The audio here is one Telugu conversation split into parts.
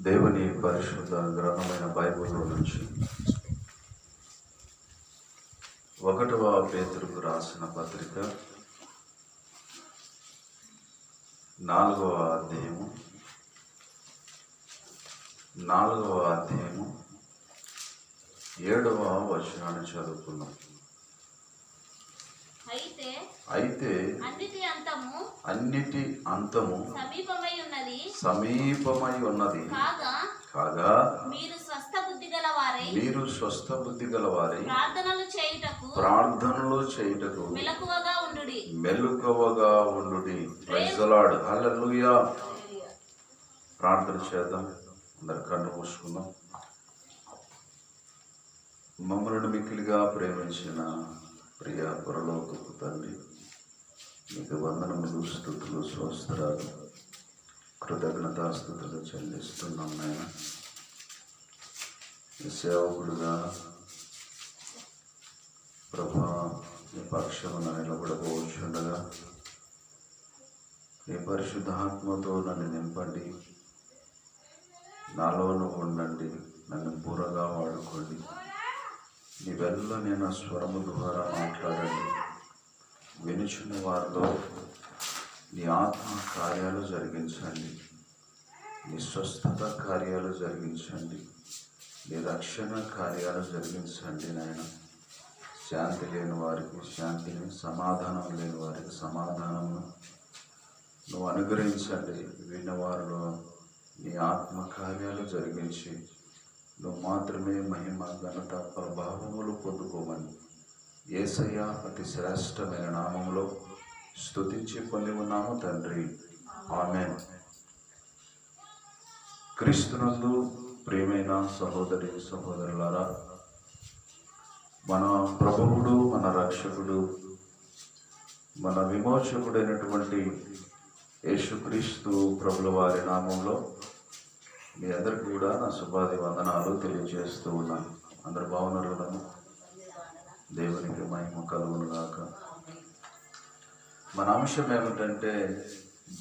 దేవుని పరిశుద్ధ గ్రంథమైన బైబిల్లో నుంచి 1వ పేతురుకు రాసిన పత్రిక 4వ అధ్యాయము 7వ వచనాన్ని చదువుకున్నాం. అయితే అన్నిటి అంతము సమీపమై ఉన్నది కాగా మీరు స్వస్థ బుద్ధి గలవారై ప్రార్థనలు చేయుటకు మెలకువగా ఉండుడి. Praise the Lord. హల్లెలూయా. ప్రార్థన చేద్దాం. అందరు కన్ను మూసుకుందాం. మమ్మల్ని మిక్కిలిగా ప్రేమించిన ప్రియ పరలోకపు తండ్రి, మీకు వందనములు, స్తుతులు, స్తోత్రాలు, కృతజ్ఞతాస్తుతులు చెల్లిస్తున్నాం. నాయన, ఈ సేవకుడుగా ప్రభా మీ పక్షమున నిలబడబోచుండగా మీ పరిశుద్ధాత్మతో నన్ను నింపండి, నాలోనూ ఉండండి, నన్ను పూరగా వాడుకోండి. నీ వెళ్ళ నేను స్వరము ద్వారా మాట్లాడండి. వినుచున్న వారిలో నీ ఆత్మ కార్యాలు జరిగించండి, నీ స్వస్థత కార్యాలు జరిగించండి, నీ రక్షణ కార్యాలు జరిగించండి. నాయన, శాంతి లేని వారికి శాంతిని, సమాధానం లేని వారికి సమాధానమును నువ్వు అనుగ్రహించండి. విన్నవారిలో నీ ఆత్మ కార్యాలు జరిగించి నువ్వు మాత్రమే మహిమ, ఘనత, ప్రభావములు పొందుకోమని యేసయ్య అతి శ్రేష్టమైన నామములో స్తుతించి పొంది ఉన్నాము తండ్రి. ఆమేన్. క్రీస్తునందు ప్రియమైన సహోదరి సహోదరులారా, మన ప్రభువుడు, మన రక్షకుడు, మన విమోచకుడైనటువంటి యేసుక్రీస్తు ప్రభుల వారి నామంలో మీ అందరికి కూడా నా శుభాది వందనాలు తెలియజేస్తూ ఉన్నాను. అందరు బాగున్నారు కదా? దేవునికి మహిమ కలుగును గాక. మన అంశం ఏమిటంటే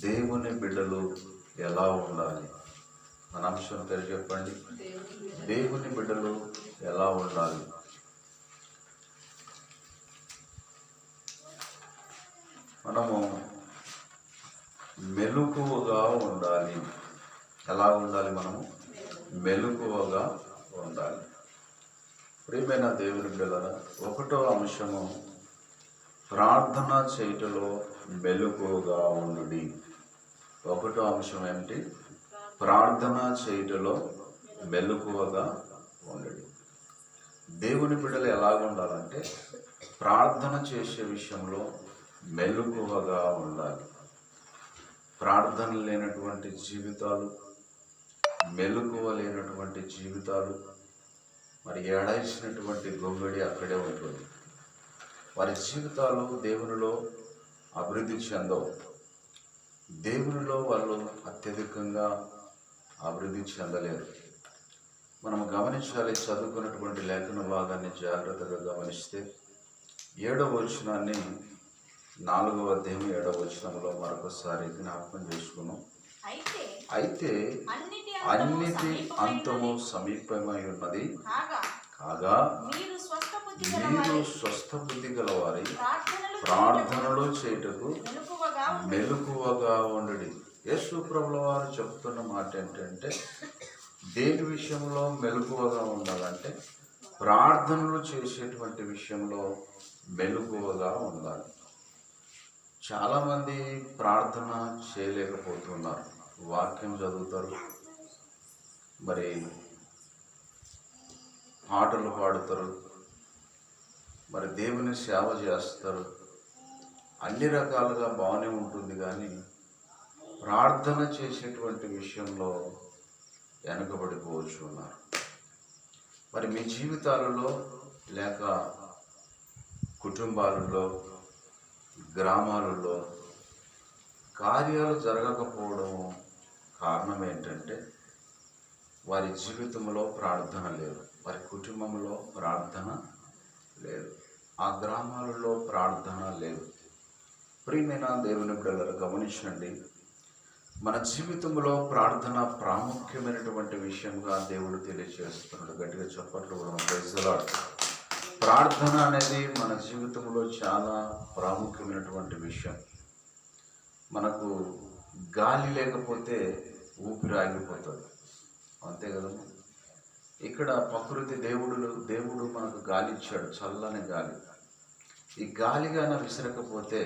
దేవుని బిడ్డలు ఎలా ఉండాలి. మన అంశం పేరు చెప్పండి. దేవుని బిడ్డలు ఎలా ఉండాలి. మనము మెలకువగా ఉండాలి. ఎలా ఉండాలి? మనము మెలకువగా ఉండాలి. ప్రియమైన దేవుని బిడ్డలారా, 1వ అంశము ప్రార్థన చేయుటలో మెలకువగా ఉండుడి. 1వ అంశం ఏమిటి? ప్రార్థన చేయుటలో మెలకువగా ఉండుడి. దేవుని బిడ్డలు ఎలాగ ఉండాలంటే ప్రార్థన చేసే విషయంలో మెలకువగా ఉండాలి. ప్రార్థన లేనటువంటి జీవితాలు, మెలకువ లేనటువంటి జీవితాలు, మరి ఏడాల్సినటువంటి గొంగడి అక్కడే ఉంటుంది. వారి జీవితాలు దేవునిలో అభివృద్ధి చెందవు. దేవునిలో వాళ్ళు అత్యధికంగా అభివృద్ధి చెందలేరు. మనం గమనించాలి. చదువుకున్నటువంటి లేఖన భాగాన్ని జాగ్రత్తగా గమనిస్తే 7వ వచనాన్ని 4వ అధ్యాయం 7వ వచనంలో మరొకసారి జ్ఞాపకం చేసుకున్నాం. అయితే అన్నిటి అంతము సమీపమై ఉన్నది కాగా మీరు స్వస్థ బుద్ధి గలవారి ప్రార్థనలు చేయుటకు మెలకువగా ఉండుడి. యేసు ప్రభుల వారు చెప్తున్న మాట ఏంటంటే దేని విషయంలో మెలకువగా ఉండాలంటే ప్రార్థనలు చేసేటువంటి విషయంలో మెలకువగా ఉండాలి. చాలామంది ప్రార్థన చేయలేకపోతున్నారు. వాక్యం చదువుతారు, మరి పాటలు పాడుతారు, మరి దేవుని సేవ చేస్తారు. అన్ని రకాలుగా బాగానే ఉంటుంది, కానీ ప్రార్థన చేసేటువంటి విషయంలో వెనకబడిపోవచ్చు ఉన్నారు. మరి మీ జీవితాలలో లేక కుటుంబాలలో, గ్రామాలలో కార్యాలు జరగకపోవడం కారణం ఏంటంటే వారి జీవితంలో ప్రార్థన లేదు, వారి కుటుంబంలో ప్రార్థన లేదు, ఆ గ్రామాలలో ప్రార్థన లేదు. ప్రియమైన దేవుని బిడ్డలారా, గమనించండి. మన జీవితంలో ప్రార్థన ప్రాముఖ్యమైనటువంటి విషయంగా దేవుడు తెలియజేస్తున్నాడు. గట్టిగా చప్పట్లు కూడా ప్రైజ్ ది లార్డ్. ప్రార్థన అనేది మన జీవితంలో చాలా ప్రాముఖ్యమైనటువంటి విషయం. మనకు గాలి లేకపోతే ఊపిరి ఆగిపోతుంది, అంతే కదమ్మా. ఇక్కడ ప్రకృతి దేవుడు మనకు గాలి ఇచ్చాడు, చల్లని గాలి. ఈ గాలిగాన విసరకపోతే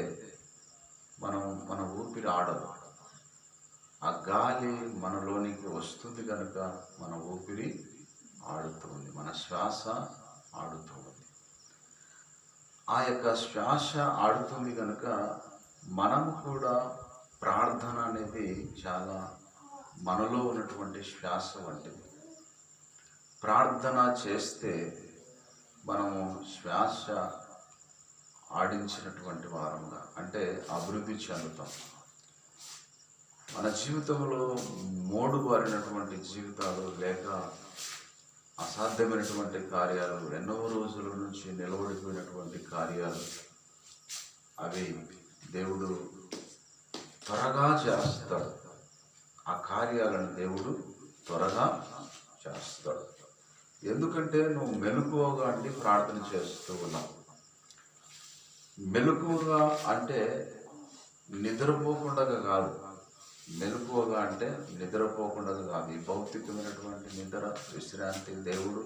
మన ఊపిరి ఆడదు. ఆ గాలి మనలోనికి వస్తుంది కనుక మన ఊపిరి ఆడుతుంది, మన శ్వాస ఆడుతుంది. ఆ యొక్క శ్వాస ఆడుతుంది కనుక మనము కూడా ప్రార్థన అనేది చాలా మనలో ఉన్నటువంటి శ్వాస వంటిది. ప్రార్థన చేస్తే మనము శ్వాస ఆడించినటువంటి వారంగా, అంటే అభివృద్ధి చెందుతాం. మన జీవితంలో మోడుబారినటువంటి జీవితాలు లేక అసాధ్యమైనటువంటి కార్యాలు, ఎన్నో రోజుల నుంచి నిలబడిపోయినటువంటి కార్యాలు, అవి దేవుడు త్వరగా చేస్తాడు. ఆ కార్యాలను దేవుడు త్వరగా చేస్తాడు. ఎందుకంటే నువ్వు మెలకువగా అంటే ప్రార్థన చేస్తూ ఉన్నావు. మెలకువగా అంటే నిద్రపోకుండా కాదు, మెలకువగా అంటే నిద్రపోకుండా కాదు. ఈ భౌతికమైనటువంటి నిద్ర, విశ్రాంతి దేవుడు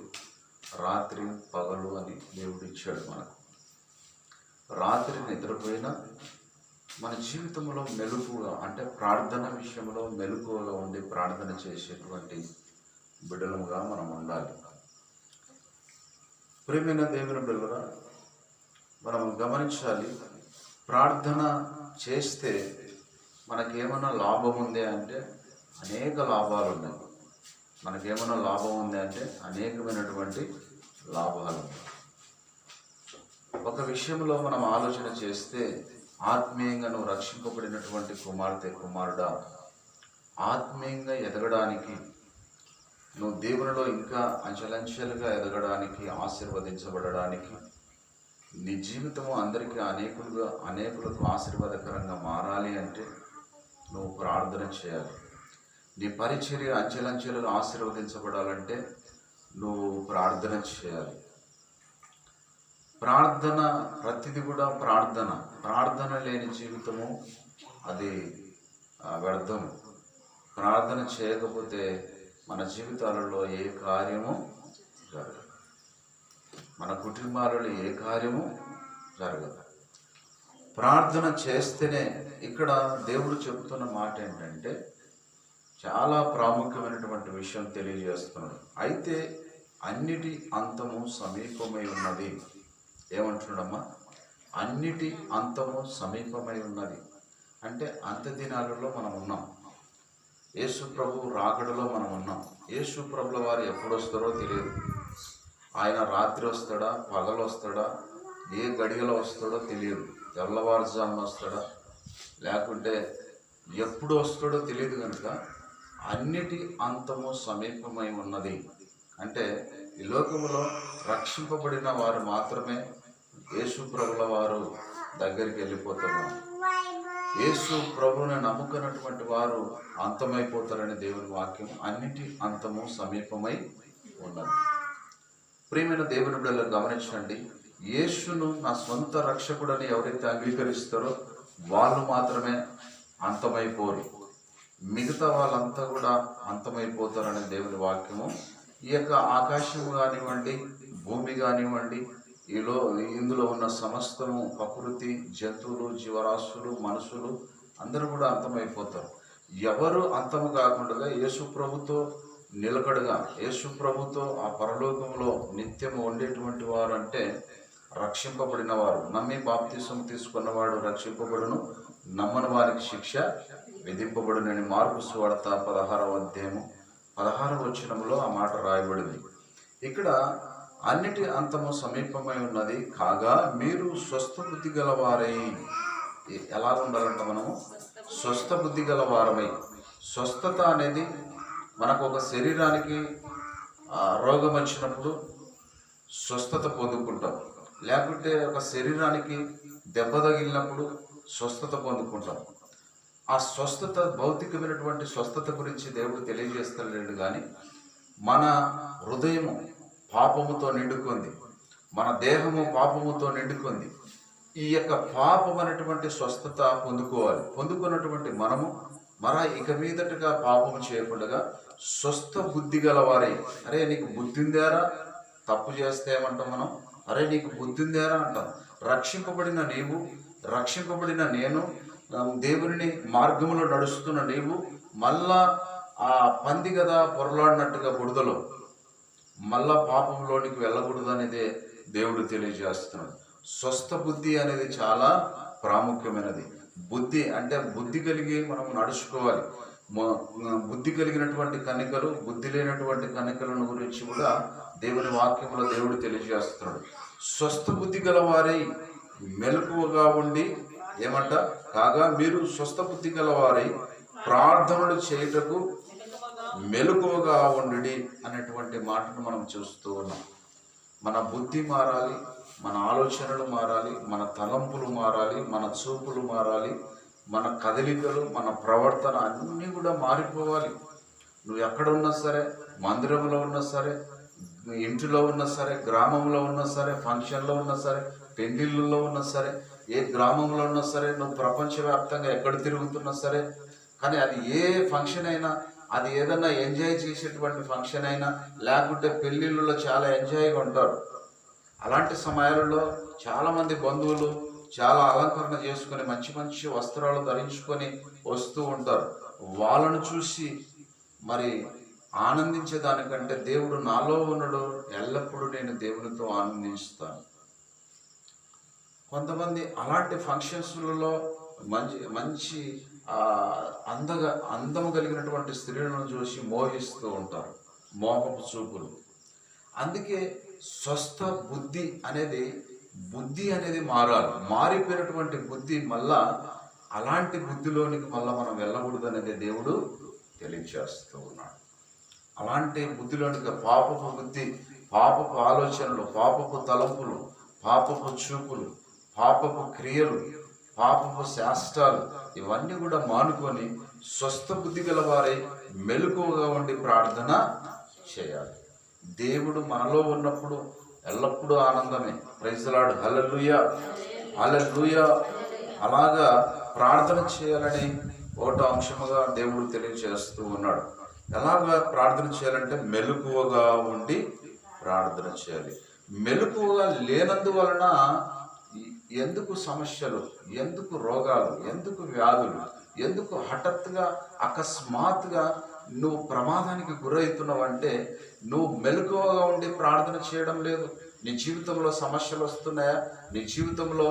రాత్రి పగలు అని దేవుడు ఇచ్చాడు మనకు. రాత్రి నిద్రపోయినా మన జీవితంలో మెలకువగా అంటే ప్రార్థన విషయంలో మెలకువగా ఉండి ప్రార్థన చేసేటువంటి బిడ్డలుగా మనం ఉండాలి. ప్రియమైన దేవుని బిడ్డలుగా మనం గమనించాలి, ప్రార్థన చేస్తే మనకేమైనా లాభం ఉంది అంటే అనేక లాభాలు ఉన్నాయి. మనకేమైనా లాభం ఉంది అంటే అనేకమైనటువంటి లాభాలు ఉన్నాయి. ఒక విషయంలో మనం ఆలోచన చేస్తే, ఆత్మీయంగా నువ్వు రక్షింపబడినటువంటి కుమార్తె కుమారుడా, ఆత్మీయంగా ఎదగడానికి, నువ్వు దేవునిలో ఇంకా అంచెలంచెలుగా ఎదగడానికి, ఆశీర్వదించబడడానికి, నీ జీవితము అందరికీ అనేకులకు ఆశీర్వాదకరంగా మారాలి అంటే నువ్వు ప్రార్థన చేయాలి. నీ పరిచర్య అంచెలంచెలుగా ఆశీర్వదించబడాలంటే నువ్వు ప్రార్థన చేయాలి. ప్రార్థన ప్రతిది కూడా ప్రార్థన లేని జీవితము అది వ్యర్థం. ప్రార్థన చేయకపోతే మన జీవితాలలో ఏ కార్యము జరగదు, మన కుటుంబాలలో ఏ కార్యము జరగదు. ప్రార్థన చేస్తేనే, ఇక్కడ దేవుడు చెబుతున్న మాట ఏంటంటే చాలా ప్రాముఖ్యమైనటువంటి విషయం తెలియజేస్తున్నాడు. అయితే అన్నిటి అంతము సమీపమై ఉన్నది. ఏమంటున్నాడమ్మా? అన్నిటి అంతము సమీపమై ఉన్నది అంటే అంత దినాలలో మనం ఉన్నాం. యేసు ప్రభు రాకడలో మనం ఉన్నాం. యేసు ప్రభుల వారు ఎప్పుడు వస్తారో తెలియదు. ఆయన రాత్రి వస్తాడా, పగలు వస్తాడా, ఏ గడియలో వస్తాడో తెలియదు. తెల్లవారుజామున వస్తాడా, లేకుంటే ఎప్పుడు వస్తాడో తెలియదు. కనుక అన్నిటి అంతము సమీపమై ఉన్నది అంటే ఈ లోకములో రక్షింపబడిన వారు మాత్రమే యేసు ప్రభుల వారు దగ్గరికి వెళ్ళిపోతున్నారు. యేసు ప్రభువుని నమ్ముకున్నటువంటి వారు అంతమైపోతారని దేవుని వాక్యం. అన్నిటి అంతము సమీపమై ఉన్నది. ప్రియమైన దేవుని బిడ్డలను గమనించండి, యేసును నా సొంత రక్షకుడని ఎవరైతే అంగీకరిస్తారో వాళ్ళు మాత్రమే అంతమైపోరు, మిగతా వాళ్ళంతా కూడా అంతమైపోతారని దేవుని వాక్యము. ఈ యొక్క ఆకాశం కానివ్వండి, భూమి కానివ్వండి, ఇందులో ఉన్న సమస్తము, ప్రకృతి, జంతువులు, జీవరాశులు, మనుషులు అందరూ కూడా అంతమైపోతారు. ఎవరు అంతము కాకుండా యేసు ప్రభుతో నిలకడగా, యేసు ప్రభుతో ఆ పరలోకంలో నిత్యము ఉండేటువంటి వారు అంటే రక్షింపబడిన వారు. నమ్మి బాప్తిసం తీసుకున్నవాడు రక్షింపబడును, నమ్మని వారికి శిక్ష విధింపబడునని మార్కు సువార్త 16వ అధ్యాయము 16వ వచనంలో ఆ మాట రాయబడింది. ఇక్కడ అన్నిటి అంతము సమీపమై ఉన్నది కాగా మీరు స్వస్థ బుద్ధి గలవారై. ఎలా ఉండాలంట? మనము స్వస్థ బుద్ధి గలవారమై. స్వస్థత అనేది మనకు ఒక శరీరానికి రోగం వచ్చినప్పుడు స్వస్థత పొందుకుంటాం, లేకుంటే ఒక శరీరానికి దెబ్బ తగిలినప్పుడు స్వస్థత పొందుకుంటాం. ఆ స్వస్థత భౌతికమైనటువంటి స్వస్థత గురించి దేవుడు తెలియజేస్తలేడు, కానీ మన హృదయము పాపముతో నిండుకుంది, మన దేహము పాపముతో నిండుకుంది. ఈ యొక్క పాపం అనేటువంటి స్వస్థత పొందుకున్నటువంటి మనము ఇక మీదటగా పాపము చేయకుండా స్వస్థ బుద్ధి గలవారై, అరే నీకు బుద్ధి ఉందారా, తప్పు చేస్తే ఏమంటాం మనం, అరే నీకు బుద్ధి ఉందారా అంటాం. రక్షింపబడిన నేను, దేవుని మార్గంలో నడుస్తున్న నీవు మళ్ళా ఆ పంది కదా పొరలాడినట్టుగా బురదలో మళ్ళా పాపంలోనికి వెళ్ళకూడదు అనేది దేవుడు తెలియజేస్తున్నాడు. స్వస్థ బుద్ధి అనేది చాలా ప్రాముఖ్యమైనది. బుద్ధి అంటే బుద్ధి కలిగి మనం నడుచుకోవాలి. బుద్ధి కలిగినటువంటి కన్నికలు, బుద్ధి లేనటువంటి కన్నికలను గురించి కూడా దేవుని వాక్యంలో దేవుడు తెలియజేస్తున్నాడు. స్వస్థ బుద్ధి గలవారై మెలకువగా ఉండి ఏమంట కాగా మీరు స్వస్థ బుద్ధి గలవారై ప్రార్థనలు చేయుటకు మెలకువగా ఉండి అనేటువంటి మాటను మనం చూస్తూ ఉన్నాం. మన బుద్ధి మారాలి, మన ఆలోచనలు మారాలి, మన తలంపులు మారాలి, మన చూపులు మారాలి, మన కదలికలు, మన ప్రవర్తన అన్నీ కూడా మారిపోవాలి. నువ్వు ఎక్కడ ఉన్నా సరే, మందిరంలో ఉన్నా సరే, ఇంటిలో ఉన్నా సరే, గ్రామంలో ఉన్నా సరే, ఫంక్షన్లో ఉన్నా సరే, పెళ్లిళ్ళలో ఉన్నా సరే, ఏ గ్రామంలో ఉన్నా సరే, నువ్వు ప్రపంచవ్యాప్తంగా ఎక్కడ తిరుగుతున్నా సరే, కానీ అది ఏ ఫంక్షన్ అయినా, అది ఏదన్నా ఎంజాయ్ చేసేటువంటి ఫంక్షన్ అయినా, లేకుంటే పెళ్ళిళ్ళలో చాలా ఎంజాయ్గా ఉంటారు. అలాంటి సమయాలలో చాలామంది బంధువులు చాలా అలంకరణ చేసుకొని మంచి మంచి వస్త్రాలు ధరించుకొని వస్తూ ఉంటారు. వాళ్ళను చూసి మరి ఆనందించేదానికంటే దేవుడు నాలో ఉన్నాడు, ఎల్లప్పుడూ నేను దేవునితో ఆనందిస్తాను. కొంతమంది అలాంటి ఫంక్షన్స్లలో మంచి అందము కలిగినటువంటి స్త్రీలను చూసి మోహిస్తూ ఉంటారు, మోహపు చూపులు. అందుకే స్వస్థ బుద్ధి అనేది మారాలి. మారిపోయినటువంటి బుద్ధి మళ్ళా అలాంటి బుద్ధిలోనికి మళ్ళీ మనం వెళ్ళకూడదు అనేది దేవుడు తెలియజేస్తూ ఉన్నాడు. అలాంటి బుద్ధిలోనికి పాపపు బుద్ధి, పాపపు ఆలోచనలు, పాపపు తలంపులు, పాపపు చూపులు, పాపపు క్రియలు, పాపపు శాస్త్రాలు ఇవన్నీ కూడా మానుకొని స్వస్థ బుద్ధి గలవారై మెలకువగా ఉండి ప్రార్థన చేయాలి. దేవుడు మనలో ఉన్నప్పుడు ఎల్లప్పుడూ ఆనందమే. ప్రైజ్ ది లార్డ్, హల్లెలూయా, హల్లెలూయా. అలాగా ప్రార్థన చేయాలని ఒకటో అంశముగా దేవుడు తెలియజేస్తూ ఉన్నాడు. ఎలాగా ప్రార్థన చేయాలంటే మెలకువగా ఉండి ప్రార్థన చేయాలి. మెలకువగా లేనందువలన ఎందుకు సమస్యలు, ఎందుకు రోగాలు, ఎందుకు వ్యాధులు, ఎందుకు హఠాత్తుగా అకస్మాత్తుగా నువ్వు ప్రమాదానికి గురవుతున్నావు అంటే నువ్వు మెలకువగా ఉండి ప్రార్థన చేయడం లేదు. నీ జీవితంలో సమస్యలు వస్తున్నాయా, నీ జీవితంలో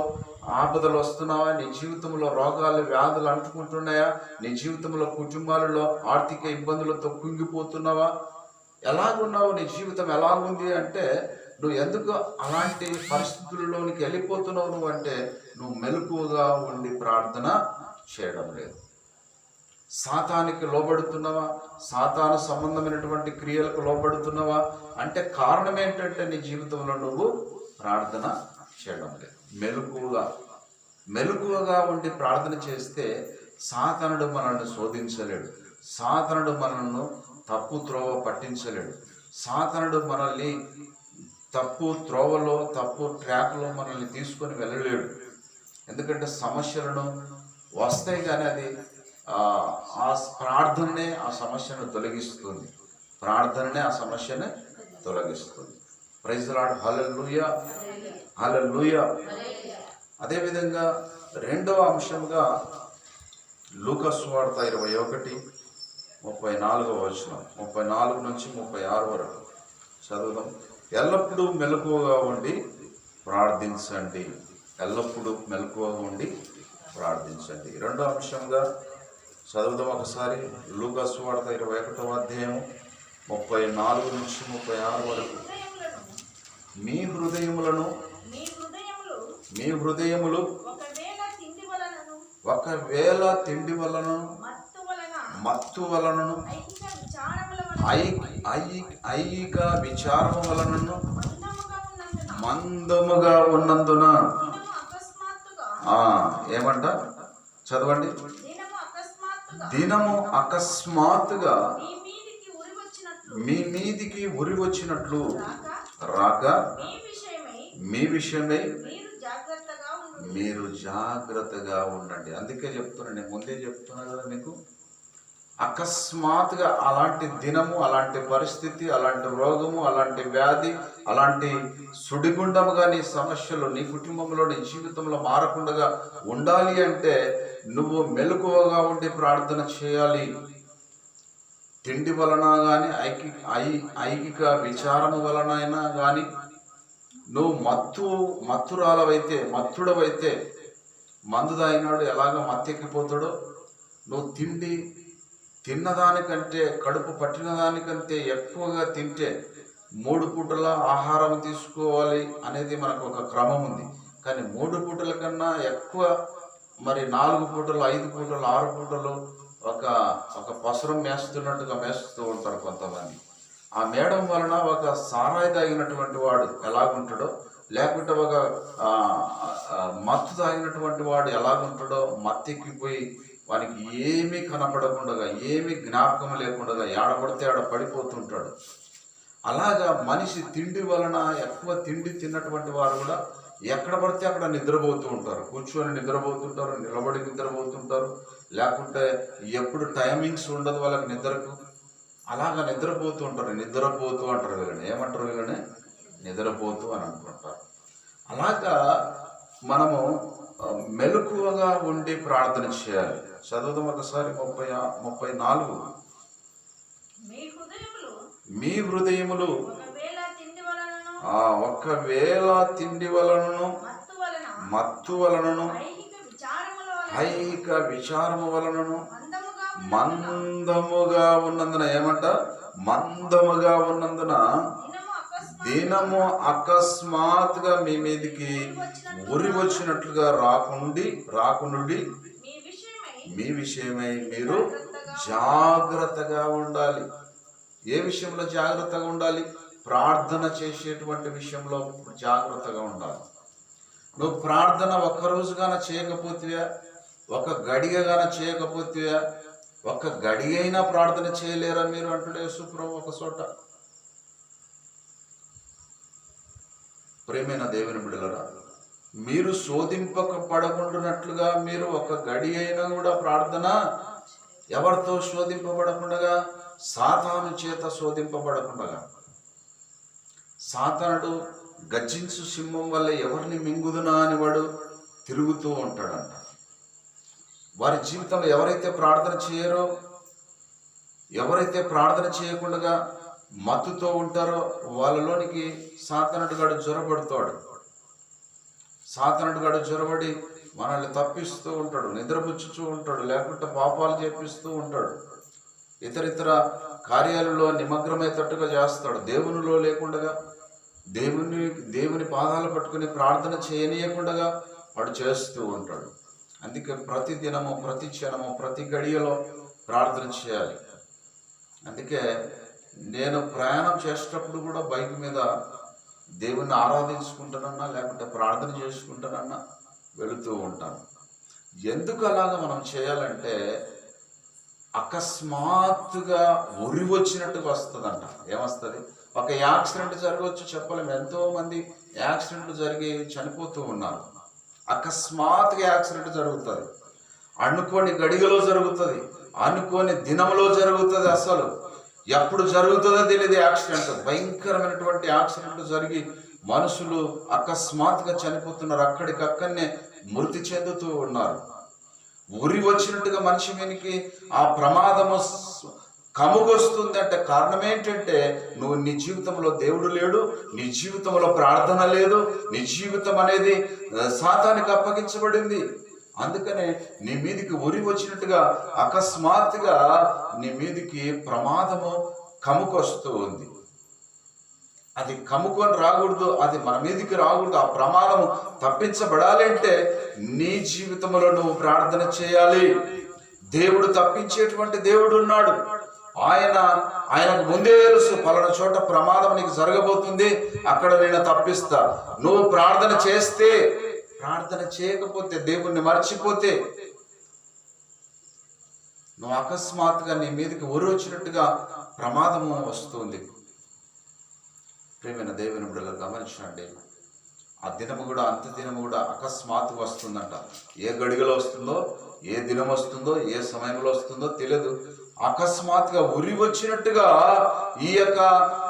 ఆపదలు వస్తున్నావా, నీ జీవితంలో రోగాలు వ్యాధులు అంటుకుంటున్నాయా, నీ జీవితంలో కుటుంబాలలో ఆర్థిక ఇబ్బందులతో కుంగిపోతున్నావా, ఎలాగున్నావు, నీ జీవితం ఎలాగుంది అంటే నువ్వు ఎందుకు అలాంటి పరిస్థితుల్లోనికి వెళ్ళిపోతున్నావు నువ్వు అంటే నువ్వు మెలకువగా ఉండి ప్రార్థన చేయడం లేదు. సాతానికి లోబడుతున్నావా, సాతాను సంబంధమైనటువంటి క్రియలకు లోబడుతున్నావా అంటే కారణం ఏంటంటే నీ జీవితంలో నువ్వు ప్రార్థన చేయడం లేదు. మెలకువగా ఉండి ప్రార్థన చేస్తే సాతానుడు మనల్ని శోధించలేడు, సాతానుడు మనల్ని తప్పు త్రోవ పట్టించలేడు, సాతానుడు మనల్ని తప్పు త్రోవలో, తప్పు ట్రాక్లో మనల్ని తీసుకొని వెళ్ళలేడు. ఎందుకంటే సమస్యలను వస్తాయి, కానీ అది ఆ ప్రార్థననే ఆ సమస్యను తొలగిస్తుంది. ప్రార్థననే ఆ సమస్యను తొలగిస్తుంది. ప్రైజ్ ది లార్డ్, హల్లెలూయా, హల్లెలూయా. అదేవిధంగా రెండవ అంశంగా లూకా సువార్త 21:34 34 నుంచి 36 వరకు చదువుదాం. ఎల్లప్పుడూ మెలకువగా ఉండి ప్రార్థించండి, ఎల్లప్పుడూ మెలకువగా ఉండి ప్రార్థించండి. రెండో అంశంగా చదువుదాం ఒకసారి. లూకా సువార్త 21:34 నుంచి 36 వరకు. మీ హృదయములు ఒకవేళ తిండి వలన మత్తు వలనను ఐహిక విచారము వలనను మందముగా ఉన్నందున ఏమంట చదవండి. దినము అకస్మాత్తుగా మీ మీదికి ఉరి వచ్చినట్లు రాక మీ విషయమై మీరు జాగ్రత్తగా ఉండండి. అందుకే చెప్తున్నా, నేను ముందే చెప్తున్నా కదా మీకు, అకస్మాత్తుగా అలాంటి దినము, అలాంటి పరిస్థితి, అలాంటి రోగము, అలాంటి వ్యాధి, అలాంటి సుడిగుండముగా నీ సమస్యలు నీ కుటుంబంలో నీ జీవితంలో మారకుండా ఉండాలి అంటే నువ్వు మెలకువగా ఉండి ప్రార్థన చేయాలి. తిండి వలన కానీ ఐగిక విచారము వలన అయినా కానీ నువ్వు మత్తుడవైతే మందు తాగినాడు ఎలాగ మత్తెక్కిపోతాడో, నువ్వు తిన్నదానికంటే కడుపు పట్టిన దానికంటే ఎక్కువగా తింటే 3 పూటల ఆహారం తీసుకోవాలి అనేది మనకు ఒక క్రమం ఉంది. కానీ 3 పూటల కన్నా ఎక్కువ మరి 4 పూటలు 5 పూటలు 6 పూటలు ఒక పసరం మేస్తున్నట్టుగా మేస్తూ ఉంటారు కొంతమంది. ఆ మేడం వలన ఒక సారాయి తాగినటువంటి వాడు ఎలాగుంటాడో, లేకుంటే ఒక మత్తు తాగినటువంటి వాడు ఎలాగుంటాడో, మత్తెక్కిపోయి వానికి ఏమీ కనపడకుండా, ఏమీ జ్ఞాపకం లేకుండా ఏడబడితే ఆడ పడిపోతుంటాడు. అలాగా మనిషి తిండి వలన ఎక్కువ తిండి తిన్నటువంటి వారు కూడా ఎక్కడ పడితే అక్కడ నిద్రపోతూ ఉంటారు. కూర్చొని నిద్రపోతుంటారు, నిలబడి నిద్రపోతుంటారు, లేకుంటే ఎప్పుడు టైమింగ్స్ ఉండదు వాళ్ళకి నిద్రకు. అలాగా నిద్రపోతూ ఉంటారు. నిద్రపోతూ అంటారు వీళ్ళని. ఏమంటారు వీళ్ళని? నిద్రపోతూ అని అనుకుంటారు. అలాగా మనము మెలకువగా ఉండి ప్రార్థన చేయాలి. చదువుదాం ఒకసారి 34. మీ హృదయములు ఒకవేళ తిండి వలనను మత్తు వలనను ఐహిక విచారము వలనను మందముగా ఉన్నందున, ఏమంట? మందముగా ఉన్నందున దినము అకస్మాత్తుగా మీ మీదికి ఉరి వచ్చినట్లుగా రాకుండి మీ విషయమై మీరు జాగ్రత్తగా ఉండాలి. ఏ విషయంలో జాగ్రత్తగా ఉండాలి? ప్రార్థన చేసేటువంటి విషయంలో జాగ్రత్తగా ఉండాలి. నువ్వు ప్రార్థన ఒక్కరోజుగాన చేయకపోతే, ఒక గడియగాన చేయకపోతే, ఒక గడి అయినా ప్రార్థన చేయలేరా మీరు అంటుడే యేసుప్రభు ఒక చోట. ప్రేమైన దేవుని బిడ్డలారా, మీరు శోధింపబడకుండానట్లుగా మీరు ఒక గడి అయినా కూడా ప్రార్థన ఎవరితో శోధింపబడకుండా? సాతాను చేత శోధింపబడకుండా. సాతానుడు గర్జించు సింహం వల్ల ఎవరిని మింగుదునా అని వాడు తిరుగుతూ ఉంటాడంట. వారి జీవితంలో ఎవరైతే ప్రార్థన చేయరో, ఎవరైతే ప్రార్థన చేయకుండా మత్తుతో ఉంటారో వాళ్ళలోనికి సాతానుడుగాడు జ్వరబడతాడు. సాతానుడుగాడు జ్వరబడి మనల్ని తప్పిస్తూ ఉంటాడు, నిద్రపుచ్చుతూ ఉంటాడు, లేకుంటే పాపాలు చేపిస్తూ ఉంటాడు, ఇతరితర కార్యాలలో నిమగ్నమయ్యేటట్టుగా చేస్తాడు. దేవునిలో లేకుండా దేవుని పాదాలు పట్టుకుని ప్రార్థన చేయనీయకుండా వాడు చేస్తూ ఉంటాడు. అందుకే ప్రతి దినము, ప్రతి క్షణము, ప్రతి గడియలో ప్రార్థన చేయాలి. అందుకే నేను ప్రయాణం చేసేటప్పుడు కూడా బైక్ మీద దేవుణ్ణి ఆరాధించుకుంటానన్నా లేకుంటే ప్రార్థన చేసుకుంటానన్నా వెళుతూ ఉంటాను. ఎందుకు అలాగా మనం చేయాలంటే అకస్మాత్తుగా ఉరి వచ్చినట్టుగా వస్తుందంట. ఏమొస్తుంది? ఒక యాక్సిడెంట్ జరగవచ్చు, చెప్పలేము. ఎంతోమంది యాక్సిడెంట్లు జరిగి చనిపోతూ ఉన్నారు. అకస్మాత్తుగా యాక్సిడెంట్ జరుగుతుంది, అనుకోని గడిగలో జరుగుతుంది, అనుకోని దినంలో జరుగుతుంది. అసలు ఎప్పుడు జరుగుతుందో తెలియదు యాక్సిడెంట్. భయంకరమైనటువంటి యాక్సిడెంట్ జరిగి మనుషులు అకస్మాత్తుగా చనిపోతున్నారు, అక్కడికక్కడనే మృతి చెందుతూ ఉన్నారు. ఉరి వచ్చినట్టుగా మనిషి మీదకి ఆ ప్రమాదము కముగొస్తుంది అంటే కారణం ఏంటంటే నువ్వు నీ జీవితంలో దేవుడు లేడు, నీ జీవితంలో ప్రార్థన లేదు, నీ జీవితం అనేది సాతానికి అప్పగించబడింది. అందుకనే నీ మీదికి ఉరి వచ్చినట్టుగా అకస్మాత్తుగా నీ మీదికి ప్రమాదము కముకొస్తూ ఉంది. అది కమ్ముకొని రాకూడదు, అది మన మీదికి రాకూడదు. ఆ ప్రమాదము తప్పించబడాలి అంటే నీ జీవితంలో నువ్వు ప్రార్థన చేయాలి. దేవుడు తప్పించేటువంటి దేవుడు ఉన్నాడు. ఆయనకు ముందే తెలుసు పలానా చోట ప్రమాదం నీకు జరగబోతుంది, అక్కడ నేను తప్పిస్తా. నువ్వు ప్రార్థన చేస్తే, ప్రార్థన చేయకపోతే, దేవుణ్ణి మర్చిపోతే నువ్వు అకస్మాత్తుగా నీ మీదకి ఉరి వచ్చినట్టుగా ప్రమాదము వస్తుంది. ప్రియమైన దేవుని బిడ్డలు గమనించండి, ఆ దినము కూడా అంత్య దినము కూడా అకస్మాత్తుగా వస్తుందంట. ఏ గడిగలో వస్తుందో, ఏ దినం వస్తుందో, ఏ సమయంలో వస్తుందో తెలియదు. అకస్మాత్తుగా ఉరి వచ్చినట్టుగా ఈ యొక్క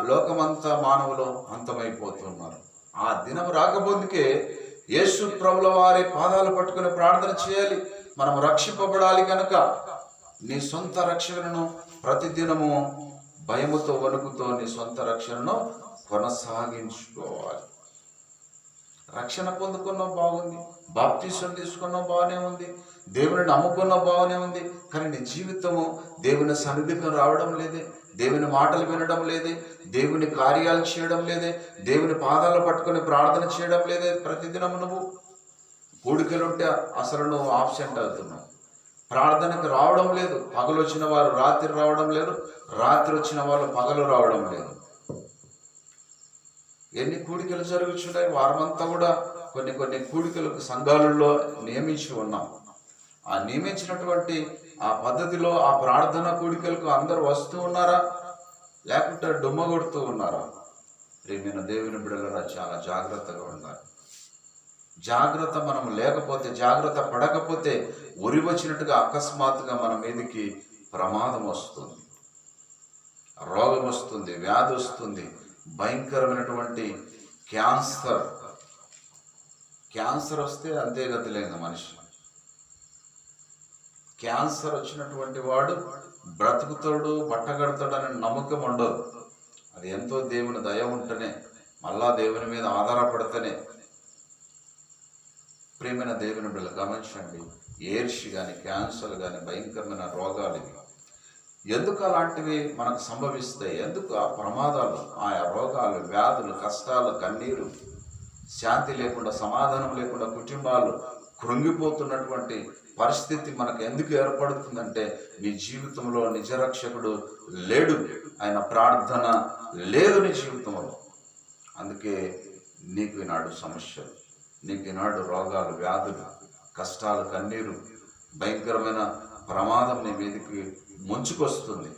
లోకమంతా మానవులు అంతమైపోతున్నారు. ఆ దినం రాకముందుకే యేసు ప్రభుల వారి పాదాలు పట్టుకుని ప్రార్థన చేయాలి. మనం రక్షింపబడాలి కనుక నీ సొంత రక్షణను ప్రతిదినము భయముతో వణుకుతో నీ సొంత రక్షణను కొనసాగించుకోవాలి. రక్షణ పొందుకున్నావు బాగుంది, బాప్తీసం తీసుకున్నావు బాగానే ఉంది, దేవుని నమ్ముకున్నావు బాగానే ఉంది, కానీ నీ జీవితము దేవుని సన్నిధికి రావడం లేదే, దేవుని మాటలు వినడం లేదే, దేవుని కార్యాలు చేయడం లేదే, దేవుని పాదాలు పట్టుకొని ప్రార్థన చేయడం లేదే. ప్రతిదినం నువ్వు కూడికలుంటే అసలు నువ్వు ఆబ్సెంట్ అవుతున్నావు. ప్రార్థనకు రావడం లేదు. పగలు వచ్చిన వారు రాత్రి రావడం లేదు, రాత్రి వచ్చిన వాళ్ళు పగలు రావడం లేదు. ఎన్ని కూడికలు జరుగుతున్నాయి. వారమంతా కూడా కొన్ని కూడికలకు సంఘాలలో నియమించి ఉన్నాం. ఆ నియమించినటువంటి ఆ పద్ధతిలో ఆ ప్రార్థన కూడికలకు అందరూ వస్తూ ఉన్నారా, లేకుంటే డుమ్మ కొడుతూ ఉన్నారా? ప్రియమైన దేవుని బిడ్డలారా, చాలా జాగ్రత్తగా ఉండాలి. జాగ్రత్త మనం లేకపోతే, జాగ్రత్త పడకపోతే ఉరి వచ్చినట్టుగా అకస్మాత్తుగా మన మీదకి ప్రమాదం వస్తుంది, రోగం వస్తుంది, వ్యాధి వస్తుంది, భయంకరమైనటువంటి క్యాన్సర్ వస్తే అంతే గతి లేదు మనిషి. క్యాన్సర్ వచ్చినటువంటి వాడు బ్రతుకుతాడు, బట్టగడతాడు అనే నమ్మకం ఉండదు. అది ఎంతో దేవుని దయ ఉంటేనే, మళ్ళా దేవుని మీద ఆధారపడితేనే. ప్రియమైన దేవుని బిడ్డలు గమనించండి, ఎయిడ్స్ కానీ క్యాన్సర్ కానీ భయంకరమైన రోగాలు ఇవి. ఎందుకు అలాంటివి మనకు సంభవిస్తాయి? ఎందుకు ఆ ప్రమాదాలు, ఆయా రోగాలు, వ్యాధులు, కష్టాలు, కన్నీరు, శాంతి లేకుండా, సమాధానం లేకుండా కుటుంబాలు కృంగిపోతున్నటువంటి పరిస్థితి మనకు ఎందుకు ఏర్పడుతుందంటే, నీ జీవితంలో నిజరక్షకుడు లేడు, ఆయన ప్రార్థన లేదు నీ జీవితంలో. అందుకే నీకు ఈనాడు సమస్యలు, నీకు ఈనాడు రోగాలు, వ్యాధులు, కష్టాలు, కన్నీరు, భయంకరమైన ప్రమాదం నీ మీదకి ముంచుకొస్తుంది.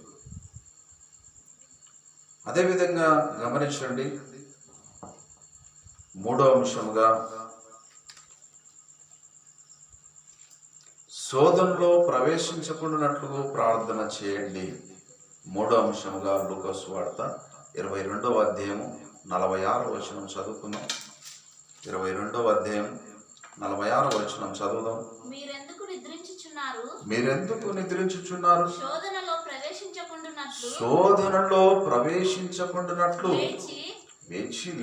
అదేవిధంగా గమనించండి, మూడో అంశముగా శోధనలో ప్రవేశించకుండానట్లు ప్రార్థన చేయండి. మూడో అంశముగా లూకా సువార్త 22వ అధ్యాయము 46వ వచనం చదువుకుందాం. 22వ అధ్యాయం 46వ వచనం చదువుదాం. మీరెందుకు నిద్రించుచున్నారు? శోధనలో ప్రవేశించకుండానట్లు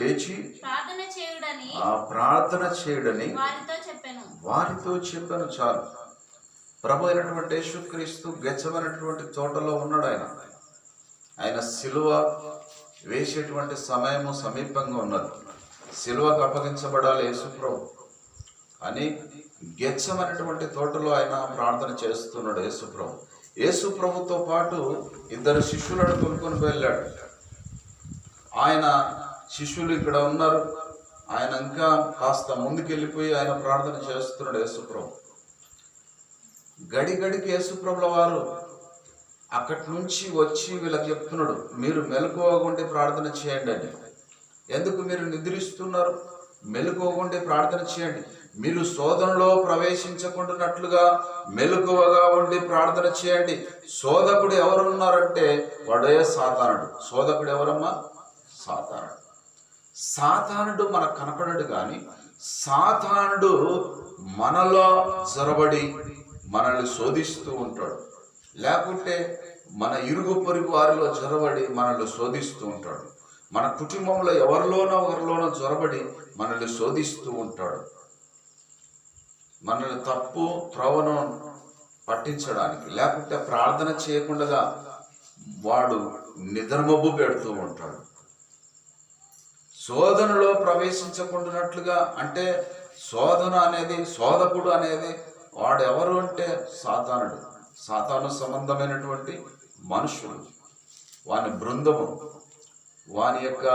లేచి ప్రార్థన చేయుడని వారితో చెప్పాను. చాలు. ప్రభు అయినటువంటి యేసుక్రీస్తు గెచ్చమైనటువంటి తోటలో ఉన్నాడు. ఆయన సిలువ వేసేటువంటి సమయము సమీపంగా ఉన్నది. సిలువకు అప్పగించబడాలి యేసు ప్రభు అని గెచ్చమైనటువంటి తోటలో ఆయన ప్రార్థన చేస్తున్నాడు యేసు ప్రభు. యేసు ప్రభుతో పాటు 2 శిష్యులను కొనుక్కొని వెళ్ళాడు. ఆయన శిష్యులు ఇక్కడ ఉన్నారు, ఆయన ఇంకా కాస్త ముందుకెళ్ళిపోయి ఆయన ప్రార్థన చేస్తున్నాడు యేసు ప్రభు. గడికి యేసు ప్రభుల వారు అక్కడి నుంచి వచ్చి వీళ్ళకి చెప్తున్నాడు, మీరు మెలకువగుండి ప్రార్థన చేయండి అని. ఎందుకు మీరు నిద్రిస్తున్నారు? మెలకువగుండి ప్రార్థన చేయండి. మీరు శోధనలో ప్రవేశించకుండానట్లుగా మెలకువగా ఉండి ప్రార్థన చేయండి. శోధకుడు ఎవరున్నారంటే వాడే సాతానుడు. శోధకుడు ఎవరమ్మా? సాతానుడు. సాతానుడు మనకు కనపడడు, కానీ సాతానుడు మనలో జొరబడి మనల్ని శోధిస్తూ ఉంటాడు. లేకుంటే మన ఇరుగు పొరుగు వారిలో జొరబడి మనల్ని శోధిస్తూ ఉంటాడు. మన కుటుంబంలో ఎవరిలోనో జొరబడి మనల్ని శోధిస్తూ ఉంటాడు. మనల్ని తప్పు త్రోవను పట్టించడానికి, లేకుంటే ప్రార్థన చేయకుండా వాడు నిద్రమబ్బు పెడుతూ ఉంటాడు. శోధనలో ప్రవేశించకుండానట్లుగా అంటే శోధన అనేది, శోధకుడు అనేది వాడు ఎవరు అంటే సాతానుడు. సాతాను సంబంధమైనటువంటి మనుషులు, వాని బృందము, వాని యొక్క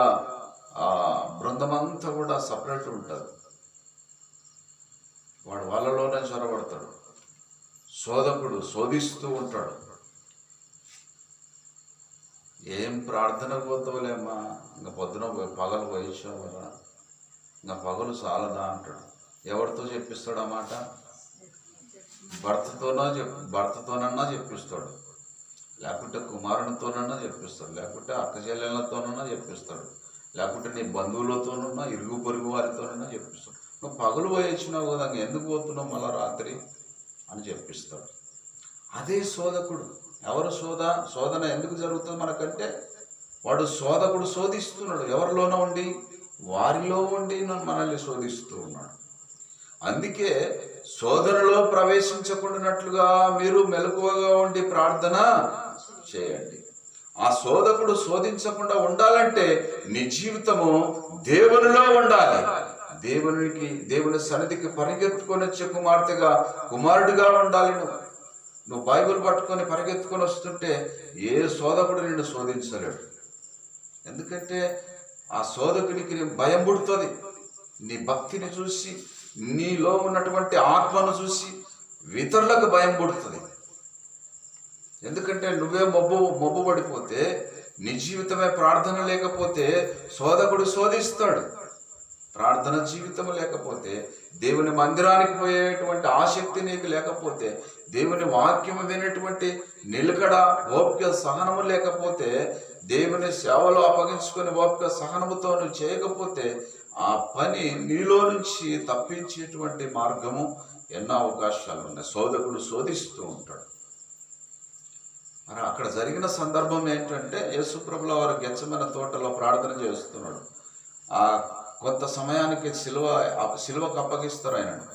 బృందం అంతా కూడా సపరేట్ ఉంటుంది. వాడు వాళ్ళలోనే చొరబడతాడు. శోధకుడు శోధిస్తూ ఉంటాడు. ఏం ప్రార్థనకు పోతావులేమ్మా, ఇంకా పొద్దున పగలు పోయించావరా, ఇంకా పగలు చాలదా అంటాడు. ఎవరితో చెప్పిస్తాడు అన్నమాట? భర్తతోనన్నా చెప్పిస్తాడు, లేకుంటే కుమారునితోనన్నా చెప్పిస్తాడు, లేకుంటే అక్క చెల్లెళ్ళతోనన్నా చెప్పిస్తాడు, లేకుంటే నీ బంధువులతోనన్నా ఇరుగు పొరుగు వారితోనన్నా చెప్పిస్తాడు. నువ్వు పగలు పోయించినావు కదా, ఎందుకు పోతున్నావు మళ్ళా రాత్రి అని చెప్పిస్తాడు. అదే శోధకుడు. ఎవరు శోధన ఎందుకు జరుగుతుంది మనకంటే, వాడు శోధకుడు శోధిస్తున్నాడు. ఎవరిలోనో ఉండి? వారిలో ఉండి మనల్ని శోధిస్తూ ఉన్నాడు. అందుకే శోధనలో ప్రవేశించకుండానట్లుగా మీరు మెలకువగా ఉండి ప్రార్థన చేయండి. ఆ శోధకుడు శోధించకుండా ఉండాలంటే నీ జీవితము దేవునిలో ఉండాలి. దేవుని సన్నిధికి పరిగెత్తుకొని వచ్చే కుమారుడిగా ఉండాలి. నువ్వు బైబిల్ పట్టుకొని పరిగెత్తుకొని వస్తుంటే ఏ శోధకుడు నిన్ను శోధించలేడు. ఎందుకంటే ఆ శోధకుడికి భయం పుడుతుంది. నీ భక్తిని చూసి, నీలో ఉన్నటువంటి ఆత్మను చూసి ఇతరులకు భయం పుడుతుంది. ఎందుకంటే నువ్వే మబ్బు పడిపోతే, నీ జీవితమే ప్రార్థన లేకపోతే శోధకుడు శోధిస్తాడు. ప్రార్థన జీవితం లేకపోతే, దేవుని మందిరానికి పోయేటువంటి ఆసక్తి నీకు లేకపోతే, దేవుని వాక్యము వినేటువంటి నిలకడ ఓపిక సహనము లేకపోతే, దేవుని సేవలో అప్పగించుకొని ఓపిక సహనముతో నువ్వు చేయకపోతే, ఆ పని నీలో నుంచి తప్పించేటువంటి మార్గము ఎన్నో అవకాశాలు ఉన్నాయి. శోధకుడు శోధిస్తూ ఉంటాడు. మరి అక్కడ జరిగిన సందర్భం ఏంటంటే, యేసుప్రభుల వారు గెత్సేమనే తోటలో ప్రార్థన చేస్తున్నాడు. ఆ కొంత సమయానికి సిలువకు అప్పగిస్తారు ఆయనను.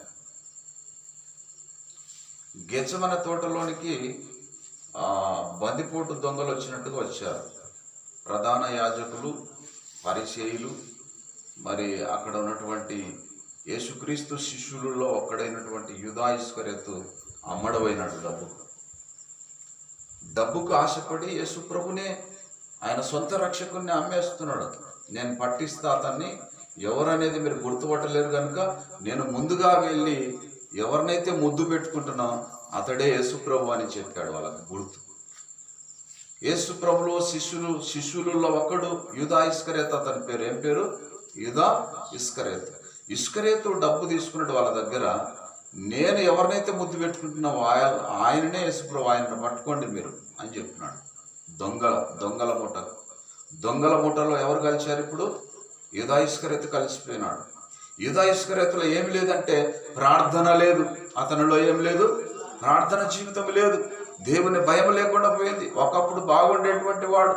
గెత్సేమనే తోటలోనికి బందిపోటు దొంగలు వచ్చినట్టుగా వచ్చారు. ప్రధాన యాజకులు, పరిసయ్యులు, మరి అక్కడ ఉన్నటువంటి యేసుక్రీస్తు శిష్యులలో ఒక్కడైనటువంటి యూదా ఇస్కరియోతు అమ్మడమైనాడు. డబ్బుకు ఆశపడి యేసుప్రభునే, ఆయన సొంత రక్షకుని అమ్మేస్తున్నాడు. నేను పట్టిస్తా అతన్ని, ఎవరనేది మీరు గుర్తుపట్టలేరు కనుక నేను ముందుగా వెళ్ళి ఎవరినైతే ముద్దు పెట్టుకుంటున్నా అతడే యేసుప్రభు అని చెప్పాడు వాళ్ళకి గుర్తు. యేసుప్రభులో శిష్యులలో ఒక్కడు యూదా ఇస్కరియోతు. అతని పేరు ఏం పేరు? యూదా ఇస్కరియోతు. ఇస్కరియోతు డబ్బు తీసుకున్నాడు వాళ్ళ దగ్గర. నేను ఎవరినైతే ముద్దు పెట్టుకుంటున్నావో ఆయననే యేసుప్రభు, ఆయనను పట్టుకోండి మీరు అని చెప్పినాడు. దొంగల ముఠలో ఎవరు కలిశారు? ఇప్పుడు యూదా ఇస్కరియోతు కలిసిపోయినాడు. యూదా ఇస్కరియోతులో ఏమి లేదంటే ప్రార్థన లేదు, అతనిలో ఏం లేదు, ప్రార్థన జీవితం లేదు, దేవుని భయం లేకుండా పోయింది. ఒకప్పుడు బాగుండేటువంటి వాడు,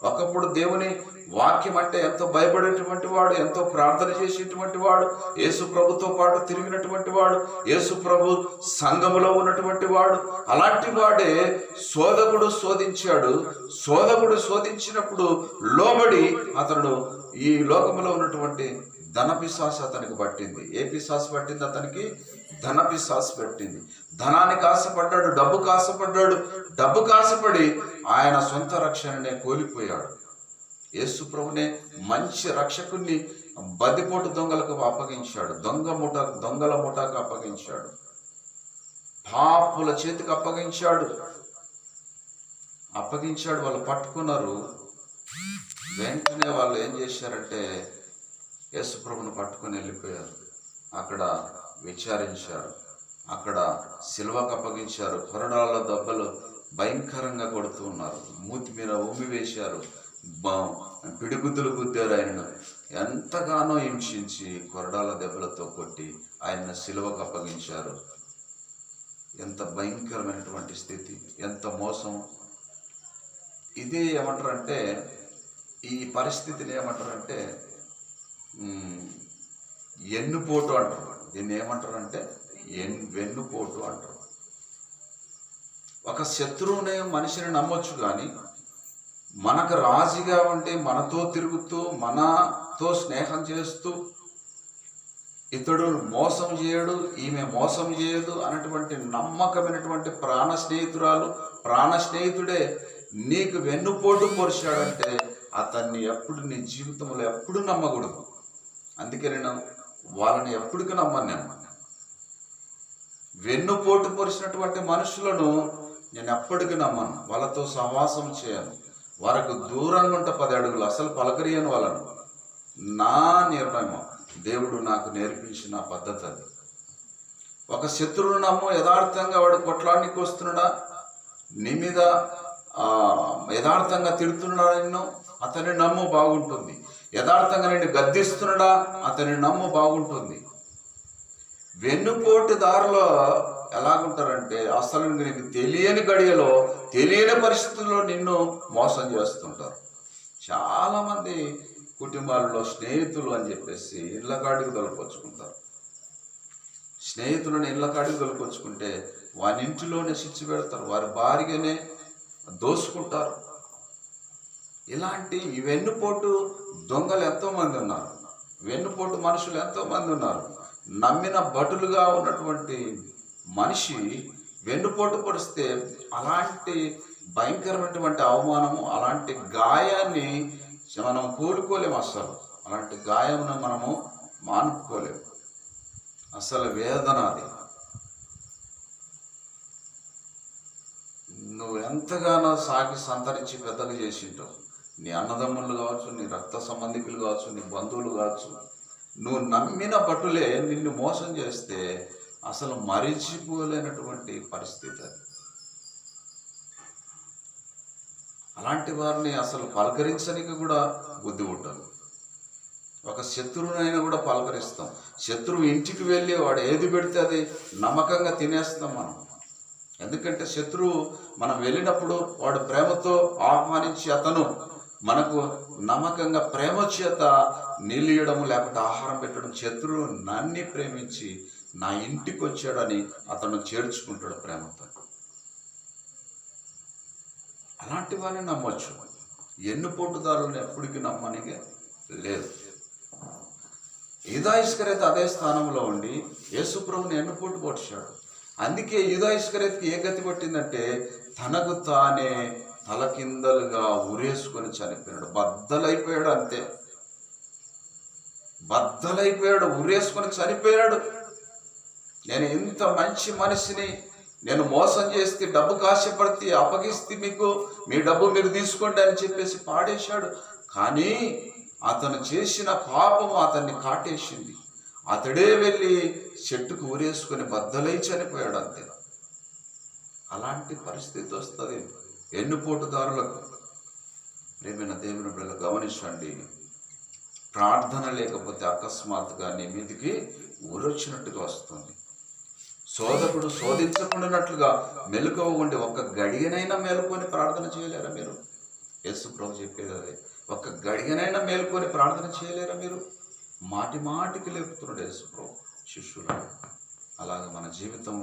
ఒకప్పుడు దేవుని వాక్యం అంటే ఎంతో భయపడేటువంటి వాడు, ఎంతో ప్రార్థన చేసేటువంటి వాడు, యేసు ప్రభుతో పాటు తిరిగినటువంటి వాడు, యేసు ప్రభు సంఘములో ఉన్నటువంటి వాడు. అలాంటి వాడే శోధకుడు శోధించాడు. శోధకుడు శోధించినప్పుడు లోబడి అతడు ఈ లోకములో ఉన్నటువంటి ధనపిశాసు అతనికి పట్టింది. ఏ పిశాసు పట్టింది అతనికి? ధనపిశాసు పట్టింది. ధనానికి ఆశపడ్డాడు, డబ్బుకు ఆశపడ్డాడు. డబ్బుకు ఆశపడి ఆయన సొంత రక్షణనే కోల్పోయాడు. యేసు ప్రభునే మంచి రక్షకుణ్ణి బద్దిపోటు దొంగలకు అప్పగించాడు. దొంగల ముఠాకు అప్పగించాడు. పాపుల చేతికి అప్పగించాడు. వాళ్ళు పట్టుకున్నారు. వెంటనే వాళ్ళు ఏం చేశారంటే యేసు ప్రభుని పట్టుకొని వెళ్ళిపోయారు. అక్కడ విచారించారు, అక్కడ సిలువకు అప్పగించారు. కొరడాల దెబ్బలు భయంకరంగా కొడుతూ ఉన్నారు. మూతి మీద ఉమ్మి వేశారు, పిడిగుద్దులు గుద్దారు. ఆయనను ఎంతగానో హింసించి కొరడాల దెబ్బలతో కొట్టి ఆయన సిలువకు అప్పగించారు. ఎంత భయంకరమైనటువంటి స్థితి, ఎంత మోసం! ఇది ఏమంటారంటే, ఈ పరిస్థితిని ఏమంటారంటే ఎన్నుపోటు అంటారు. దీన్ని ఏమంటారంటే వెన్నుపోటు అంటారు. ఒక శత్రువునే మనిషిని నమ్మొచ్చు, కానీ మనకు రాజుగా ఉంటే మనతో తిరుగుతూ మనతో స్నేహం చేస్తూ ఇతడు మోసం చేయడు, ఈమె మోసం చేయదు అన్నటువంటి నమ్మకమైనటువంటి ప్రాణ స్నేహితుడే నీకు వెన్నుపోటు పొరిచాడంటే అతన్ని ఎప్పుడు నీ జీవితంలో ఎప్పుడు నమ్మకూడదు. అందుకే నేను వాళ్ళని ఎప్పటికీ నమ్మను. వెన్నుపోటు పొరిచినటువంటి మనుషులను నేను ఎప్పటికీ నమ్మను, వాళ్ళతో సహవాసం చేయను, వారికి దూరంగా ఉంటే 10 అడుగులు అసలు పలకరియను వాళ్ళను. నా నిర్ణయం, దేవుడు నాకు నేర్పించిన పద్ధతి అది. ఒక శత్రువును నమ్ము, యథార్థంగా వాడు కొట్లాడికి వస్తున్నాడా, నీ మీద యథార్థంగా తిడుతున్నాడా నిన్ను, అతని నమ్ము, బాగుంటుంది. యథార్థంగా నిన్ను గద్దిస్తున్నాడా, అతని నమ్ము, బాగుంటుంది. వెన్నుపోటు దారిలో ఎలాగుంటారంటే అసలు నీకు తెలియని గడియలో తెలియని పరిస్థితుల్లో నిన్ను మోసం చేస్తుంటారు. చాలామంది కుటుంబాల్లో స్నేహితులు అని చెప్పేసి ఇళ్ళ కాడికి తొలకొచ్చుకుంటారు. స్నేహితులను ఇళ్ళ కాడికి తొలకొచ్చుకుంటే వారి ఇంటిలోనే శిక్ష పెడతారు, వారి భార్యనే దోసుకుంటారు. ఇలాంటి వెన్నుపోటు దొంగలు ఎంతోమంది ఉన్నారు, వెన్నుపోటు మనుషులు ఎంతోమంది ఉన్నారు. నమ్మిన భటులుగా ఉన్నటువంటి మనిషి వెన్నుపోటు పొడిస్తే అలాంటి భయంకరమైనటువంటి అవమానము, అలాంటి గాయాన్ని మనం కోలుకోలేము. అసలు అలాంటి గాయమును మనము మానుకోలేము. అసలు వేదన అది. నువ్వు ఎంతగానో సాగి సంతరించి పెద్దగా చేసింటావు, నీ అన్నదమ్ములు కావచ్చు, నీ రక్త సంబంధికులు కావచ్చు, నీ బంధువులు కావచ్చు, నువ్వు నమ్మిన భటులే నిన్ను మోసం చేస్తే అసలు మరిచిపోలేనటువంటి పరిస్థితి అది. అలాంటి వారిని అసలు పలకరించడానికి కూడా బుద్ధి ఉంటుంది. ఒక శత్రువునైనా కూడా పలకరిస్తాం. శత్రువు ఇంటికి వెళ్ళి వాడు ఏది పెడితే అది నమ్మకంగా తినేస్తాం మనం. ఎందుకంటే శత్రువు మనం వెళ్ళినప్పుడు వాడు ప్రేమతో ఆహ్వానించి అతను మనకు నమ్మకంగా ప్రేమ చేత నీళ్ళు ఇవ్వడం లేకపోతే ఆహారం పెట్టడం, శత్రువు నన్ను ప్రేమించి నా ఇంటికి వచ్చాడని అతను చేర్చుకుంటాడు ప్రేమతో. అలాంటి వారిని నమ్మొచ్చు. ఎన్నుపోటుదారులను ఎప్పటికీ నమ్మనిగా లేదు. యూదా ఇస్కరియోతు అదే స్థానంలో ఉండి యేసుప్రభుని ఎన్నుపోటు పొడిచాడు. అందుకే యూదా ఇస్కరియోతుకి ఏ గతి పట్టిందంటే తనకు తానే తలకిందలుగా ఉరేసుకొని చనిపోయాడు. బద్దలైపోయాడు, అంతే. బద్దలైపోయాడు, ఉరేసుకొని చనిపోయాడు. నేను ఇంత మంచి మనిషిని నేను మోసం చేస్తే, డబ్బు కాశపడితే, అప్పగిస్తే మీ డబ్బు మీరు తీసుకోండి అని చెప్పేసి పాడేశాడు. కానీ అతను చేసిన పాపం అతన్ని కాటేసింది. అతడే వెళ్ళి చెట్టుకు ఊరేసుకొని బద్దలై చనిపోయాడు, అంతే. అలాంటి పరిస్థితి వస్తుంది ఎన్నుపోటుదారులకు. ప్రేమైన దేవుని బిడ్డలు గమనించండి, ప్రార్థన లేకపోతే అకస్మాత్తుగా నీ మీదికి ఊరొచ్చినట్టుగా వస్తుంది. శోధకుడు శోధించకుండానట్లుగా మెలకువ ఉండి ఒక్క గడియనైనా మేలుకొని ప్రార్థన చేయలేరా మీరు? యేసు ప్రభు చెప్పేది అదే. ఒక్క గడియనైనా మేలుకొని ప్రార్థన చేయలేరా మీరు? మాటి మాటికి లేపుతున్నాడు యేసు ప్రభు శిష్యులు. అలాగే మన జీవితం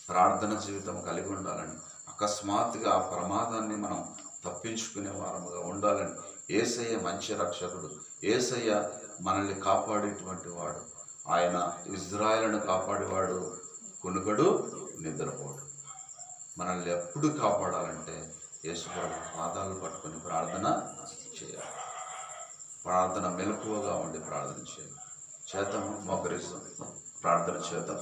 ప్రార్థన జీవితం కలిగి ఉండాలని, అకస్మాత్తుగా ఆ ప్రమాదాన్ని మనం తప్పించుకునే వారముగా ఉండాలని. యేసయ్య మంచి రక్షకుడు, యేసయ్య మనల్ని కాపాడేటువంటి వాడు. ఆయన ఇజ్రాయేలును కాపాడేవాడు, కునుకడు, నిద్రపోడు. మనల్ని ఎప్పుడు కాపాడాలంటే యేసుప్రభు పాదాలు పట్టుకొని ప్రార్థన చేయాలి. ప్రార్థన మెలకువగా ఉండి ప్రార్థన చేయాలి. చేతము మొగరిస్తాం, ప్రార్థన చేద్దాం.